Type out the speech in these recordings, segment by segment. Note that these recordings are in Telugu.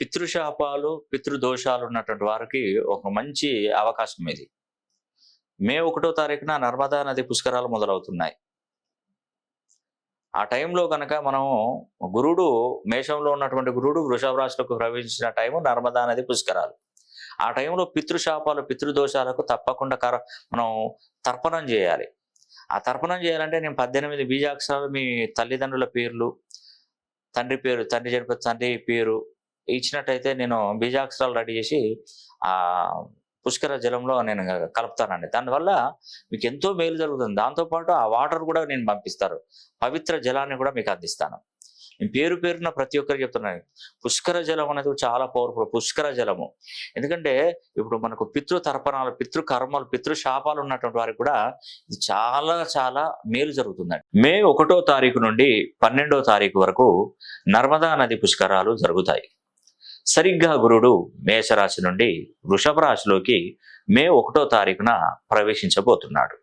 పితృశాపాలు, పితృదోషాలు ఉన్నటువంటి వారికి ఒక మంచి అవకాశం ఇది. మే 1 తారీఖున నర్మదా నది పుష్కరాలు మొదలవుతున్నాయి. ఆ టైంలో గనక మనము గురుడు మేషంలో ఉన్నటువంటి గురుడు వృషభ రాశిలోకి ప్రవేశించిన టైము నర్మదా నది పుష్కరాలు. ఆ టైంలో పితృశాపాలు, పితృదోషాలకు తప్పకుండా మనం తర్పణం చేయాలి. ఆ తర్పణం చేయాలంటే నేను 18 బీజాక్షరాలు మీ తల్లిదండ్రుల పేర్లు, తండ్రి పేరు, తండ్రి చనిపోతే తండ్రి పేరు ఇచ్చినట్టయితే నేను బీజాక్షరాలు రెడీ చేసి ఆ పుష్కర జలంలో నేను కలుపుతానండి. దానివల్ల మీకు ఎంతో మేలు జరుగుతుంది. దాంతోపాటు ఆ వాటర్ కూడా నేను పంపిస్తారు. పవిత్ర జలాన్ని కూడా మీకు అందిస్తాను. నేను పేరు పేరున ప్రతి ఒక్కరికి చెప్తున్నాను. పుష్కర జలం అనేది చాలా పవర్ఫుల్. పుష్కర జలము ఎందుకంటే ఇప్పుడు మనకు పితృ తర్పణాలు, పితృ కర్మలు, పితృ శాపాలు ఉన్నటువంటి వారికి కూడా ఇది చాలా చాలా మేలు జరుగుతుందండి. మే 1 తారీఖు నుండి 12 తారీఖు వరకు నర్మదా నది పుష్కరాలు జరుగుతాయి. సరిగ్గా గురుడు మేషరాశి నుండి వృషభ రాశిలోకి మే 1 తారీఖున ప్రవేశించబోతున్నాడు.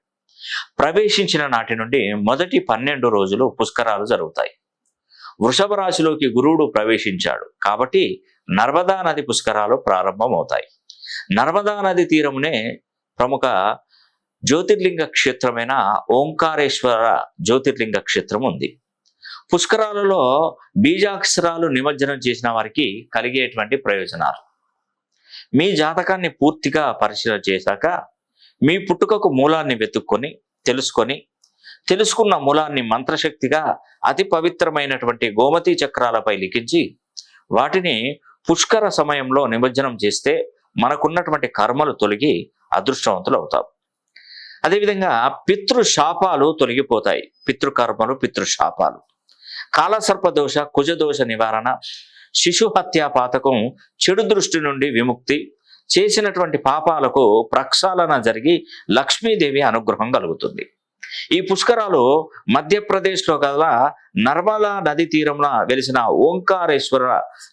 ప్రవేశించిన నాటి నుండి మొదటి 12 రోజులు పుష్కరాలు జరుగుతాయి. వృషభ రాశిలోకి గురువుడు ప్రవేశించాడు కాబట్టి నర్మదా నది పుష్కరాలు ప్రారంభమవుతాయి. నర్మదా నది తీరమునే ప్రముఖ జ్యోతిర్లింగ క్షేత్రమైన ఓంకారేశ్వర జ్యోతిర్లింగ క్షేత్రం ఉంది. పుష్కరాలలో బీజాక్షరాలు నిమజ్జనం చేసిన వారికి కలిగేటువంటి ప్రయోజనాలు. మీ జాతకాన్ని పూర్తిగా పరిశీలన చేశాక మీ పుట్టుకకు మూలాన్ని వెతుక్కొని తెలుసుకున్న మూలాన్ని మంత్రశక్తిగా అతి పవిత్రమైనటువంటి గోమతి చక్రాలపై లిఖించి వాటిని పుష్కర సమయంలో నిమజ్జనం చేస్తే మనకున్నటువంటి కర్మలు తొలగి అదృష్టవంతులు అవుతాం. అదేవిధంగా పితృశాపాలు తొలగిపోతాయి. పితృకర్మలు, పితృశాపాలు, కాలసర్పదోష, కుజదోష నివారణ, శిశు హత్యా పాతకం, చెడు దృష్టి నుండి విముక్తి, చేసినటువంటి పాపాలకు ప్రక్షాళన జరిగి లక్ష్మీదేవి అనుగ్రహం కలుగుతుంది. ఈ పుష్కరాలు మధ్యప్రదేశ్లో గల నర్మదా నది తీరంలో వెలిసిన ఓంకారేశ్వర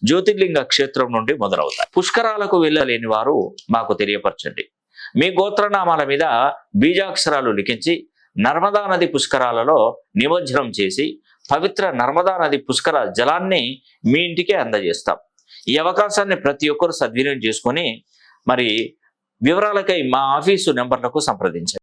జ్యోతిర్లింగ క్షేత్రం నుండి మొదలవుతాయి. పుష్కరాలకు వెళ్ళలేని వారు మాకు తెలియపరచండి. మీ గోత్రనామాల మీద బీజాక్షరాలు లిఖించి నర్మదా నది పుష్కరాలలో నిమజ్జనం చేసి పవిత్ర నర్మదా నది పుష్కర జలాన్ని మీ ఇంటికే అందజేస్తాం. ఈ అవకాశాన్ని ప్రతి ఒక్కరు సద్వినియోగం చేసుకొని మరి వివరాలకై మా ఆఫీసు నెంబర్లకు సంప్రదించండి.